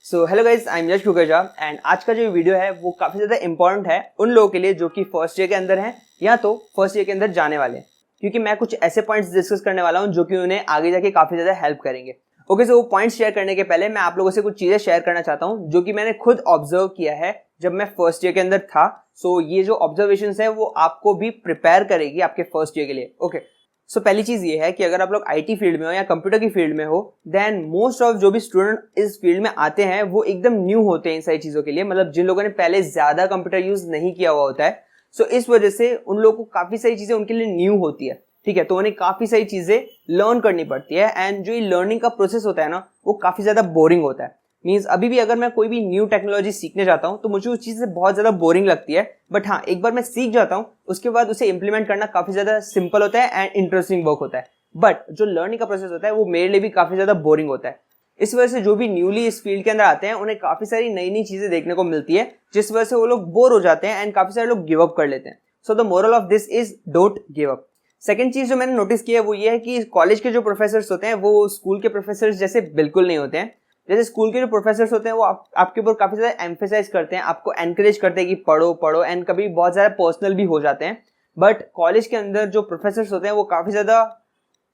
So hello guys, I am Yash Kukreja and आज का जो वीडियो है वो काफी ज्यादा इंपॉर्टेंट है उन लोगों के लिए जो कि फर्स्ट ईयर के अंदर हैं या तो फर्स्ट ईयर के अंदर जाने वाले हैं, क्योंकि मैं कुछ ऐसे पॉइंट्स डिस्कस करने वाला हूं जो कि उन्हें आगे जाके काफी ज्यादा हेल्प करेंगे। ओके, सो वो पॉइंट्स शेयर करने के पहले मैं आप लोगों से कुछ चीजें शेयर करना चाहता हूं जो कि मैंने खुद ऑब्जर्व किया है जब मैं फर्स्ट ईयर के अंदर था। सो ये जो ऑब्जर्वेशंस है वो आपको भी प्रिपेयर करेगी आपके फर्स्ट ईयर के लिए। ओके, सो पहली चीज ये है कि अगर आप लोग आईटी फील्ड में हो या कंप्यूटर की फील्ड में हो, देन मोस्ट ऑफ जो भी स्टूडेंट इस फील्ड में आते हैं वो एकदम न्यू होते हैं इन सारी चीजों के लिए, मतलब जिन लोगों ने पहले ज्यादा कंप्यूटर यूज नहीं किया हुआ होता है। सो इस वजह से उन लोगों को काफी सारी चीजें उनके लिए न्यू होती है, ठीक है, तो उन्हें काफी सारी चीजें लर्न करनी पड़ती है एंड जो ये लर्निंग का प्रोसेस होता है ना वो काफी ज्यादा बोरिंग होता है। मीन्स अभी भी अगर मैं कोई भी न्यू टेक्नोलॉजी सीखने जाता हूं तो मुझे उस चीज से बहुत ज्यादा बोरिंग लगती है, बट हाँ, एक बार मैं सीख जाता हूं उसके बाद उसे इंप्लीमेंट करना काफी ज्यादा सिंपल होता है एंड इंटरेस्टिंग वर्क होता है। बट जो लर्निंग का प्रोसेस होता है वो मेरे लिए भी काफी ज्यादा बोरिंग होता है। इस वजह से जो भी न्यूली इस फील्ड के अंदर आते हैं उन्हें काफी सारी नई नई चीजें देखने को मिलती है, जिस वजह से वो लोग बोर हो जाते हैं एंड काफी सारे लोग गिव अप कर लेते हैं। So the moral of this is don't give up. Second चीज जो मैंने नोटिस किया है वो ये है कि कॉलेज के जो प्रोफेसर्स होते हैं वो स्कूल के प्रोफेसर्स जैसे बिल्कुल नहीं होते हैं। जैसे स्कूल के जो प्रोफेसर्स होते हैं वो आपके ऊपर काफी ज्यादा एम्फेसाइज करते हैं, आपको एनकरेज करते हैं कि पढ़ो पढ़ो, एंड कभी बहुत ज्यादा पर्सनल भी हो जाते हैं। बट कॉलेज के अंदर जो प्रोफेसर्स होते हैं वो काफी ज्यादा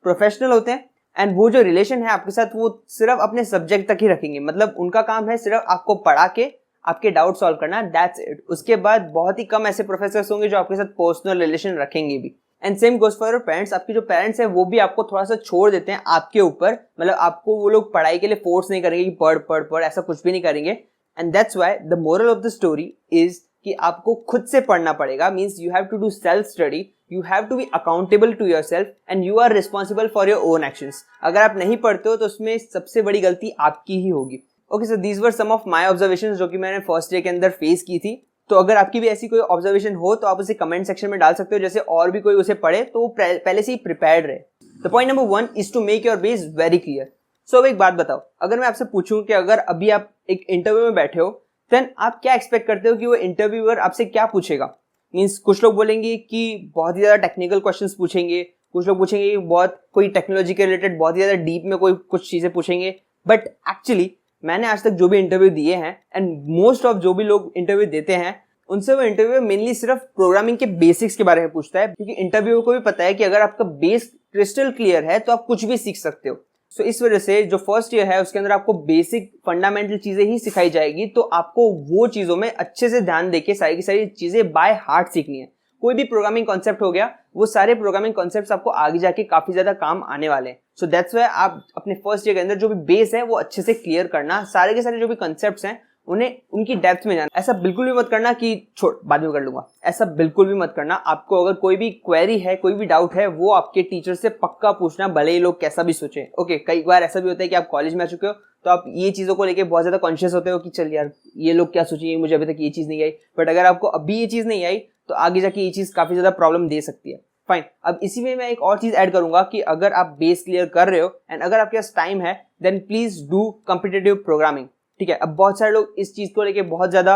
प्रोफेशनल होते हैं एंड वो जो रिलेशन है आपके साथ वो सिर्फ अपने सब्जेक्ट तक ही रखेंगे, मतलब उनका काम है सिर्फ आपको पढ़ा के आपके डाउट सॉल्व करना, दैट्स इट। उसके बाद बहुत ही कम ऐसे प्रोफेसर्स होंगे जो आपके साथ पर्सनल रिलेशन रखेंगे भी। And same goes for your parents. आपके जो पेरेंट्स हैं वो भी आपको थोड़ा सा छोड़ देते हैं आपके ऊपर, मतलब आपको वो लोग पढ़ाई के लिए फोर्स नहीं करेंगे कि पढ़ पढ़ पढ़, ऐसा कुछ भी नहीं करेंगे। And that's why the moral of the story is कि आपको खुद से पढ़ना पड़ेगा। Means you have to do self study, you have to be accountable to your self and you are responsible for your own actions. अगर आप नहीं पढ़ते हो तो उसमें सबसे बड़ी गलती आपकी ही होगी। Okay, so these were some of my observations जो कि मैंने फर्स्ट ईयर के अंदर फेस की थी। तो अगर आपकी भी ऐसी कोई ऑब्जर्वेशन हो तो आप उसे कमेंट सेक्शन में डाल सकते हो, जैसे और भी कोई उसे पढ़े तो वो पहले से ही प्रिपेयर्ड रहे। The point number 1 is to make your base very clear. So अब एक बात बताओ, अगर मैं आपसे पूछूं कि अगर अभी आप एक इंटरव्यू में बैठे हो देन आप क्या एक्सपेक्ट करते हो कि वो इंटरव्यूअर आपसे क्या पूछेगा? मीन्स कुछ लोग बोलेंगे कि बहुत ही ज्यादा टेक्निकल क्वेश्चंस पूछेंगे, कुछ लोग पूछेंगे कि बहुत कोई टेक्नोलॉजी के रिलेटेड बहुत ही ज्यादा डीप में कोई कुछ चीजें पूछेंगे। बट एक्चुअली मैंने आज तक जो भी इंटरव्यू दिए हैं एंड मोस्ट ऑफ जो भी लोग इंटरव्यू देते हैं उनसे वो इंटरव्यू मेनली सिर्फ प्रोग्रामिंग के बेसिक्स के बारे में पूछता है, क्योंकि इंटरव्यू को भी पता है कि अगर आपका बेस क्रिस्टल क्लियर है तो आप कुछ भी सीख सकते हो। सो इस वजह से जो फर्स्ट ईयर है उसके अंदर आपको बेसिक फंडामेंटल चीजें ही सिखाई जाएगी, तो आपको वो चीजों में अच्छे से ध्यान देके सारी की सारी चीजें बाय हार्ट सीखनी है। कोई भी प्रोग्रामिंग कॉन्सेप्ट हो गया, वो सारे प्रोग्रामिंग कॉन्सेप्ट्स आपको आगे जाके काफी ज्यादा काम आने वाले हैं। सो दैट्स व्हाई आप अपने फर्स्ट ईयर के अंदर जो भी बेस है वो अच्छे से क्लियर करना, सारे के सारे जो भी कॉन्सेप्ट्स हैं उन्हें उनकी डेप्थ में जाना। ऐसा बिल्कुल भी मत करना कि छोड़ बाद में कर लूंगा, ऐसा बिल्कुल भी मत करना। आपको अगर कोई भी क्वेरी है, कोई भी डाउट है, वो आपके टीचर से पक्का पूछना, भले ही लोग कैसा भी सोचे। ओके, कई बार ऐसा भी होता है कि आप कॉलेज में आ चुके हो तो आप ये चीजों को लेके बहुत ज्यादा कॉन्शियस होते हो कि चल यार ये लोग क्या सोचेंगे, मुझे अभी तक ये चीज नहीं आई। बट अगर आपको अभी ये चीज नहीं आई तो आगे जाके ये चीज काफी ज्यादा प्रॉब्लम दे सकती है। फाइन, अब इसी में मैं एक और चीज ऐड करूंगा कि अगर आप बेस क्लियर कर रहे हो एंड अगर आपके पास टाइम है then please do competitive programming. ठीक है, अब बहुत सारे लोग इस चीज को लेके बहुत ज्यादा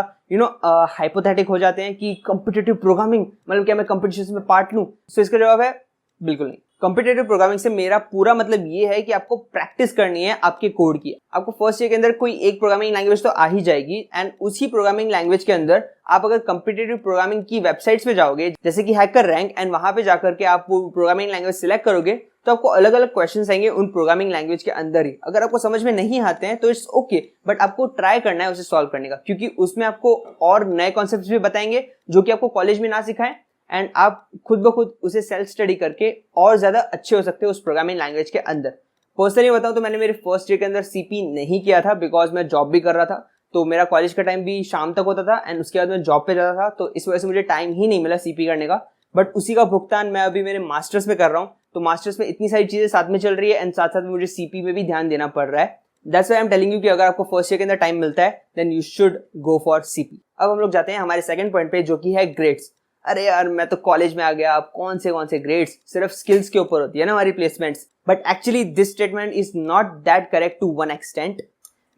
हाइपोथेटिक हो जाते हैं कि कॉम्पिटिटिव प्रोग्रामिंग मतलब क्या, मैं कॉम्पिटिशन में पार्ट लूं? सो इसका जवाब है बिल्कुल नहीं। कॉम्पिटिटिव प्रोग्रामिंग से मेरा पूरा मतलब ये है कि आपको प्रैक्टिस करनी है आपके कोड की। आपको फर्स्ट ईयर के अंदर कोई एक प्रोग्रामिंग लैंग्वेज तो आ ही जाएगी एंड उसी प्रोग्रामिंग लैंग्वेज के अंदर आप अगर कॉम्पिटिटिव प्रोग्रामिंग की वेबसाइट्स पे जाओगे जैसे कि हैकर रैंक, एंड वहां पे जाकर के आप वो प्रोग्रामिंग लैंग्वेज सिलेक्ट करोगे तो आपको अलग अलग क्वेश्चंस आएंगे उन प्रोग्रामिंग लैंग्वेज के अंदर ही। अगर आपको समझ में नहीं आते हैं तो इट्स ओके, बट आपको ट्राई करना है उसे सॉल्व करने का, क्योंकि उसमें आपको और नए कॉन्सेप्ट्स भी बताएंगे जो कि आपको कॉलेज में ना सिखाएं एंड आप खुद ब खुद उसे सेल्फ स्टडी करके और ज्यादा अच्छे हो सकते हो उस प्रोग्रामिंग लैंग्वेज के अंदर। पर्सनली बताऊं तो मैंने मेरे फर्स्ट ईयर के अंदर सीपी नहीं किया था बिकॉज मैं जॉब भी कर रहा था, तो मेरा कॉलेज का टाइम भी शाम तक होता था एंड उसके बाद मैं जॉब पे जाता था, तो इस वजह से मुझे टाइम ही नहीं मिला सीपी करने का। बट उसी का भुगतान मैं अभी मेरे मास्टर्स में कर रहा हूँ, तो मास्टर्स में इतनी सारी चीजें साथ में चल रही है एंड साथ साथ मुझे सीपी में भी ध्यान देना पड़ रहा है। That's why I am telling you कि अगर आपको फर्स्ट ईयर के अंदर टाइम मिलता है then you should go for CP. अब हम लोग जाते हैं हमारे सेकंड पॉइंट पे जो कि है ग्रेड्स। अरे यार मैं तो कॉलेज में आ गया, अब कौन से ग्रेड्स, सिर्फ स्किल्स के ऊपर होती है ना हमारी placements. But actually this statement is not that correct to one extent,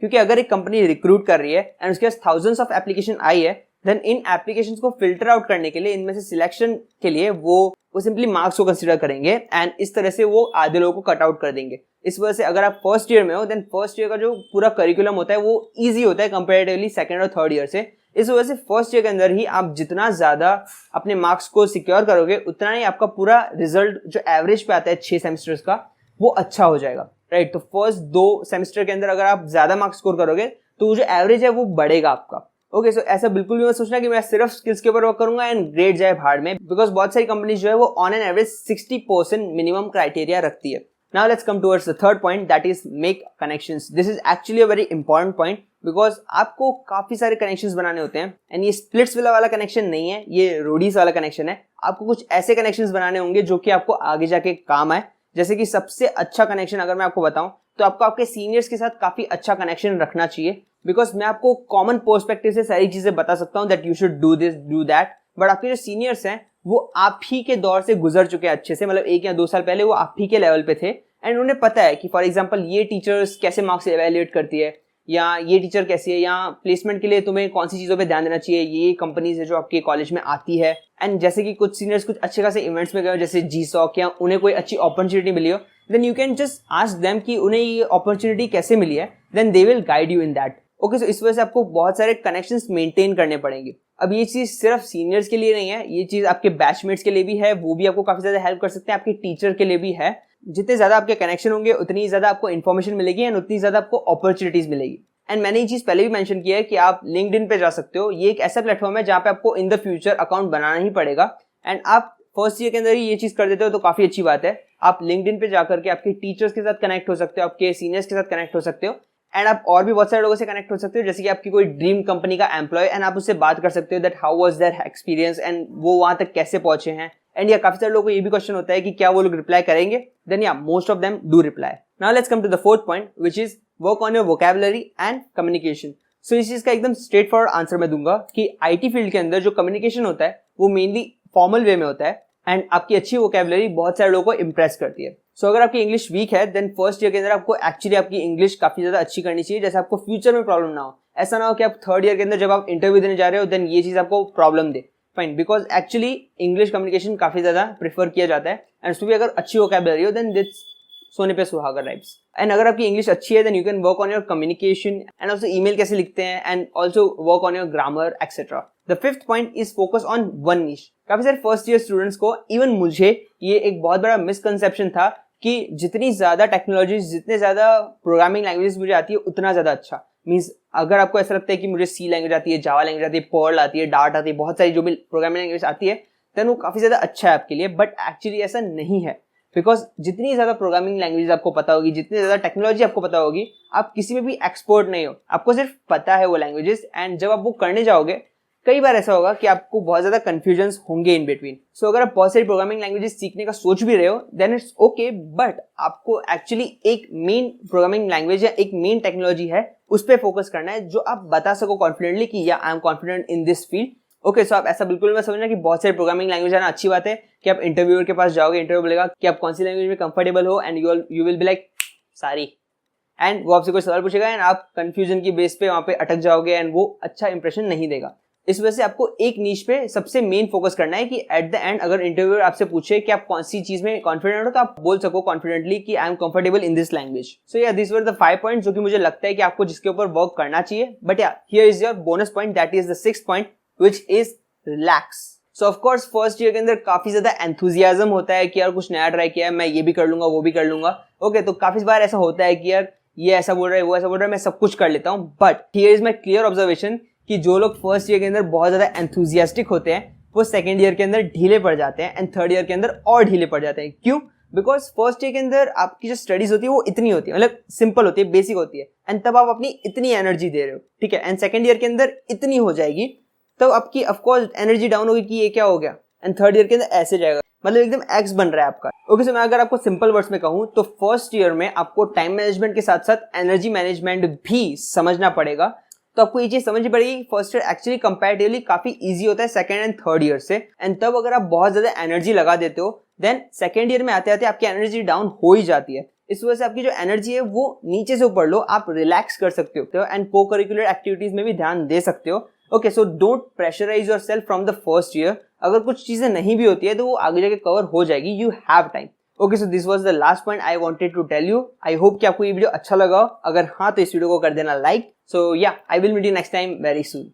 क्योंकि अगर एक कंपनी रिक्रूट कर रही है एंड उसके पास थाउजेंड्स ऑफ एप्लीकेशन आई है देन इन एप्लीकेशंस को फिल्टर आउट करने के लिए, इनमें से सिलेक्शन के लिए वो वो सिंपली मार्क्स को कंसीडर करेंगे एंड इस तरह से वो आधे लोगों को कट आउट कर देंगे। इस वजह से अगर आप फर्स्ट ईयर में हो देन फर्स्ट ईयर का जो पूरा करिकुलम होता है वो ईजी होता है कंपेरेटिवली सेकंड और थर्ड ईयर से। इस वजह से फर्स्ट ईयर के अंदर ही आप जितना ज्यादा अपने मार्क्स को सिक्योर करोगे उतना ही आपका पूरा रिजल्ट जो एवरेज पे आता है 6 सेमेस्टर्स का वो अच्छा हो जाएगा, राइट। तो फर्स्ट 2 सेमेस्टर के अंदर अगर आप ज्यादा मार्क्स स्कोर करोगे तो जो एवरेज है वो बढ़ेगा आपका। ओके, सो ऐसा बिल्कुल भी मत सोचना कि मैं सिर्फ स्किल्स के ऊपर वर्क करूंगा एंड ग्रेड जाए भाड़ में, बिकॉज बहुत सारी कंपनीज जो है वो on an average 60% minimum criteria रखती है। Now let's come towards the third point, that is make connections. This is actually a very important point because आपको काफी सारे connections बनाने होते हैं एंड ये splits वाला कनेक्शन नहीं है, ये रोडीज वाला कनेक्शन है। आपको कुछ ऐसे connections बनाने होंगे जो कि आपको आगे जाके काम आए। जैसे कि सबसे अच्छा कनेक्शन अगर मैं आपको बताऊं तो आपको आपके सीनियर्स के साथ काफी अच्छा कनेक्शन रखना चाहिए, बिकॉज मैं आपको कॉमन पर्सपेक्टिव से सारी चीजें बता सकता हूं that you should do this do that, but आपके जो सीनियर्स हैं वो आप ही के दौर से गुजर चुके हैं अच्छे से, मतलब 1 या 2 साल पहले वो आप ही के लेवल पे थे एंड उन्हें पता है कि फॉर एग्जांपल ये टीचर्स कैसे मार्क्स एवेल्युएट करती है, या ये टीचर कैसी है, या प्लेसमेंट के लिए तुम्हें कौन सी चीजों पे ध्यान देना चाहिए, ये कंपनीज है जो आपके कॉलेज में आती है। एंड जैसे कि कुछ सीनियर्स कुछ अच्छे खासे इवेंट्स में गए जैसे GSOC, या उन्हें कोई अच्छी अपॉर्चुनिटी मिली हो, then you can just ask them कि उन्हें ये अपॉर्चुनिटी कैसे मिली है, then they will guide you in that. Okay, so इस वजह से आपको बहुत सारे कनेक्शंस मेंटेन करने पड़ेंगे। अब ये चीज सिर्फ सीनियर्स के लिए नहीं है, ये चीज आपके बैचमेट्स के लिए भी है, वो भी आपको काफी ज्यादा हेल्प कर सकते हैं, आपके टीचर के लिए भी है। जितने ज्यादा आपके कनेक्शन होंगे उतनी ज्यादा आपको इन्फॉर्मेशन मिलेगी एंड उतनी ज्यादा आपको अपॉर्चुनिटीज मिलेगी। एंड मैंने ये चीज पहले भी मेंशन किया है कि आप लिंक्डइन पे जा सकते हो। ये एक ऐसा प्लेटफॉर्म है जहां पे आपको इन द फ्यूचर अकाउंट बनाना ही पड़ेगा एंड आप फर्स्ट ईयर के अंदर ही ये चीज कर देते हो तो काफी अच्छी बात है। आप लिंक्डइन पे जाकर के आपके टीचर्स के साथ कनेक्ट हो सकते हो, आपके सीनियर्स के साथ कनेक्ट हो सकते हो एंड आप और भी बहुत सारे लोगों से कनेक्ट हो सकते हो, जैसे कि आपकी कोई ड्रीम कंपनी का एम्प्लॉय एंड आप उससे बात कर सकते हो that how was their experience and वो वहां तक कैसे पहुंचे हैं। एंड या काफी सारे लोगों को ये भी क्वेश्चन होता है कि क्या वो लोग रिप्लाई करेंगे, then yeah most of them do reply. Now let's come to the fourth point which is work on your vocabulary and communication. So इस चीज का एकदम स्ट्रेट फॉरवर्ड आंसर मैं दूंगा कि आईटी फील्ड के अंदर जो कम्युनिकेशन होता है वो मेनली फॉर्मल वे में होता है एंड आपकी अच्छी वोकैबुलरी बहुत सारे लोगों को इंप्रेस करती है। सो अगर आपकी इंग्लिश वीक है देन फर्स्ट ईयर के अंदर आपको एक्चुअली आपकी इंग्लिश काफी ज्यादा अच्छी करनी चाहिए, जैसे आपको फ्यूचर में प्रॉब्लम ना हो। ऐसा ना हो कि आप थर्ड ईयर के अंदर जब आप इंटरव्यू देने जा रहे हो देन ये चीज आपको problem they, fine, because actually English communication काफी ज्यादा प्रेफर किया जाता है एंड उसमें भी अगर अच्छी वोकैबुलरी हो देन दिट्स सोने पे सुहागा राइट्स। एंड अगर आपकी इंग्लिश अच्छी है then you can work on your communication and also email कैसे लिखते हैं and also work on your grammar etcetera. The fifth point is focus on one niche. काफी सारे फर्स्ट ईयर स्टूडेंट्स को, इवन मुझे, ये एक बहुत बड़ा मिसकंसेप्शन था कि जितनी ज्यादा टेक्नोलॉजी, जितने ज्यादा प्रोग्रामिंग लैंग्वेजेस मुझे आती है उतना ज्यादा अच्छा। मींस अगर आपको ऐसा लगता है कि मुझे सी लैंग्वेज आती है, जावा लैंग्वेज आती है, पर्ल आती है, डार्ट आती है, बहुत सारी जो भी प्रोग्रामिंग लैंग्वेज आती है, देन वो काफी ज्यादा अच्छा है आपके लिए, बट एक्चुअली ऐसा नहीं है। बिकॉज जितनी ज्यादा प्रोग्रामिंग लैंग्वेज आपको पता होगी, जितनी ज्यादा टेक्नोलॉजी आपको पता होगी, आप किसी में भी एक्सपर्ट नहीं हो, आपको सिर्फ पता है वो लैंग्वेजेस एंड जब आप वो करने जाओगे कई बार ऐसा होगा कि आपको बहुत ज्यादा कंफ्यूजन्स होंगे इन बिटवीन। सो अगर आप बहुत सारी प्रोग्रामिंग लैंग्वेजेस सीखने का सोच भी रहे हो देन इट्स ओके, बट आपको एक्चुअली एक मेन प्रोग्रामिंग लैंग्वेज या एक मेन टेक्नोलॉजी है उस पर फोकस करना है जो आप बता सको कॉन्फिडेंटली कि yeah I am confident in this field. Okay, so आप ऐसा बिल्कुल मत समझना कि बहुत सारे प्रोग्रामिंग लैंग्वेज आना अच्छी बात है कि आप इंटरव्यूअर के पास जाओगे, इंटरव्यू बोलेगा कि आप कौन सी लैंग्वेज में कंफर्टेबल हो and you will be like सारी, एंड वो आपसे कोई सवाल पूछेगा एंड आप कंफ्यूजन की बेस पे वहां पे अटक जाओगे एंड वो अच्छा इंप्रेशन नहीं देगा। इस वजह से आपको एक नीश पे सबसे मेन फोकस करना है कि एट द एंड अगर इंटरव्यूअर आपसे पूछे कि आप कौन सी चीज में कॉन्फिडेंट हो तो आप बोल सको कॉन्फिडेंटली कि I am comfortable in this language. So yeah this were the 5 point जो कि मुझे लगता है कि आपको जिसके ऊपर वर्क करना चाहिए। बट या here is your bonus point, that is the 6th point which is relax. So of course first year के अंदर काफी ज्यादा एंथुजियाज्म होता है कि यार कुछ नया ट्राई किया है, मैं ये भी कर लूंगा वो भी कर लूंगा। ओके, तो काफी बार ऐसा होता है कि यार ये ऐसा बोल रहा है वो ऐसा बोल रहा है, मैं सब कुछ कर लेता हूँ। But here is my clear observation कि जो लोग फर्स्ट ईयर के अंदर बहुत ज्यादा एंथुजियास्टिक होते हैं वो सेकंड ईयर के अंदर ढीले पड़ जाते हैं एंड थर्ड ईयर के अंदर और ढीले पड़ जाते हैं। क्यों? बिकॉज फर्स्ट ईयर के अंदर आपकी जो स्टडीज होती है वो इतनी होती है, मतलब सिंपल होती है, बेसिक होती है एंड तब आप अपनी इतनी एनर्जी दे रहे हो, ठीक है। एंड सेकंड ईयर के अंदर इतनी हो जाएगी तब आपकी ऑफकोर्स एनर्जी डाउन होगी कि ये क्या हो गया, एंड थर्ड ईयर के अंदर ऐसे जाएगा, मतलब एकदम एक्स बन रहा है आपका। ओके, सो मैं अगर आपको सिंपल वर्ड्स में कहूं तो फर्स्ट ईयर में आपको टाइम मैनेजमेंट के साथ साथ एनर्जी मैनेजमेंट भी समझना पड़ेगा। तो आपको ये चीज समझनी पड़ेगी फर्स्ट ईयर एक्चुअली कंपैरेटिवली काफी इजी होता है सेकंड एंड थर्ड ईयर से, एंड तब अगर आप बहुत ज्यादा एनर्जी लगा देते हो देन सेकंड ईयर में आते आते आपकी एनर्जी डाउन हो ही जाती है। इस वजह से आपकी जो एनर्जी है वो नीचे से ऊपर लो, आप रिलैक्स कर सकते हो एंड को करिकुलर एक्टिविटीज में भी ध्यान दे सकते हो okay, so don't pressurise your self from the first year. अगर कुछ चीजें नहीं भी होती है तो वो आगे जाके कवर हो जाएगी, you have time. Okay, so this was the last point I wanted to tell you. I hope कि आपको ये वीडियो अच्छा लगा हो। अगर हाँ तो इस वीडियो को कर देना like. So yeah, I will meet you next time very soon.